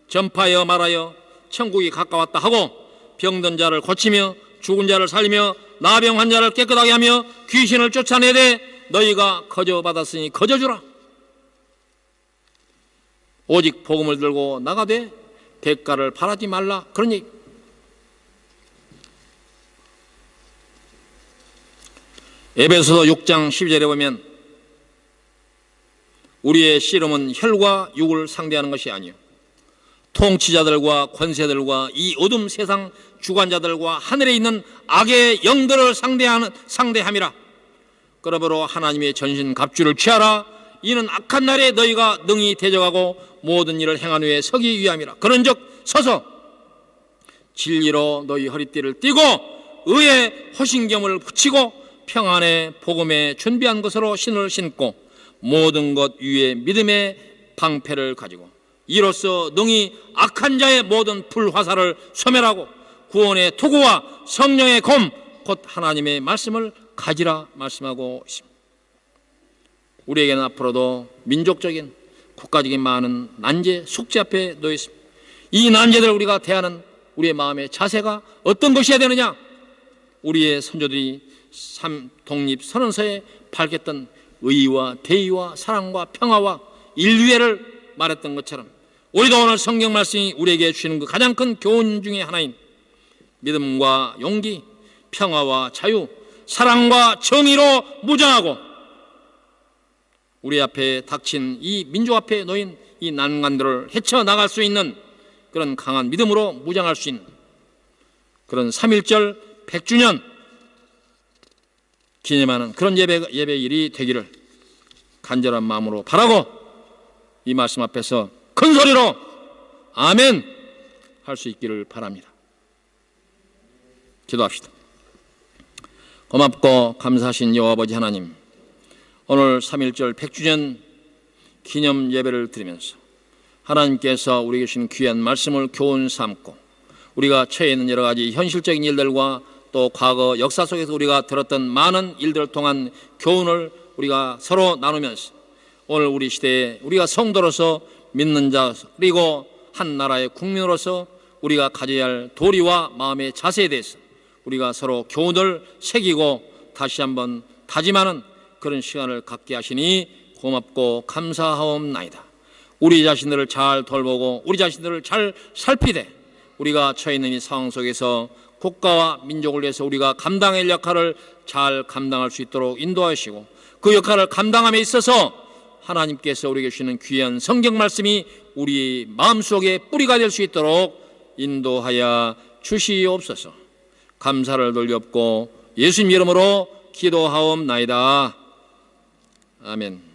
전파하여 말하여 천국이 가까웠다 하고 병든 자를 고치며 죽은 자를 살리며 나병 환자를 깨끗하게 하며 귀신을 쫓아내되 너희가 거저받았으니 거저주라. 오직 복음을 들고 나가되 대가를 바라지 말라, 그런 얘기. 에베소서 6장 12절에 보면 우리의 씨름은 혈과 육을 상대하는 것이 아니요 통치자들과 권세들과 이 어둠 세상 주관자들과 하늘에 있는 악의 영들을 상대함이라. 그러므로 하나님의 전신 갑주를 취하라. 이는 악한 날에 너희가 능히 대적하고 모든 일을 행한 후에 서기 위함이라. 그런즉 서서 진리로 너희 허리띠를 띠고 의의 허신경을 붙이고 평안의 복음에 준비한 것으로 신을 신고 모든 것 위에 믿음의 방패를 가지고 이로써 능히 악한 자의 모든 불화살을 소멸하고 구원의 투구와 성령의 검 곧 하나님의 말씀을 가지라 말씀하고 있습니다. 우리에게는 앞으로도 민족적인 국가적인 많은 난제, 숙제 앞에 놓여 있습니다. 이 난제들을 우리가 대하는 우리의 마음의 자세가 어떤 것이어야 되느냐? 우리의 선조들이 독립선언서에 밝혔던 의와 대의와 사랑과 평화와 인류애를 말했던 것처럼 우리도 오늘 성경 말씀이 우리에게 주시는 그 가장 큰 교훈 중에 하나인 믿음과 용기, 평화와 자유, 사랑과 정의로 무장하고 우리 앞에 닥친 이 민족 앞에 놓인 이 난관들을 헤쳐나갈 수 있는 그런 강한 믿음으로 무장할 수 있는 그런 3.1절 100주년 기념하는 그런 예배일이 되기를 간절한 마음으로 바라고 이 말씀 앞에서 큰 소리로 아멘 할 수 있기를 바랍니다. 기도합시다. 고맙고 감사하신 여호와 아버지 하나님, 오늘 3.1절 100주년 기념 예배를 드리면서 하나님께서 우리에게 주신 귀한 말씀을 교훈 삼고 우리가 처해 있는 여러 가지 현실적인 일들과 또 과거 역사 속에서 우리가 들었던 많은 일들을 통한 교훈을 우리가 서로 나누면서 오늘 우리 시대에 우리가 성도로서 믿는 자 그리고 한 나라의 국민으로서 우리가 가져야 할 도리와 마음의 자세에 대해서 우리가 서로 교훈을 새기고 다시 한번 다짐하는 그런 시간을 갖게 하시니 고맙고 감사하옵나이다. 우리 자신들을 잘 돌보고 우리 자신들을 잘 살피되 우리가 처해 있는 이 상황 속에서 국가와 민족을 위해서 우리가 감당할 역할을 잘 감당할 수 있도록 인도하시고 그 역할을 감당함에 있어서 하나님께서 우리에게 주시는 귀한 성경 말씀이 우리 마음속에 뿌리가 될 수 있도록 인도하여 주시옵소서. 감사를 돌렸고 예수님 이름으로 기도하옵나이다. 아멘.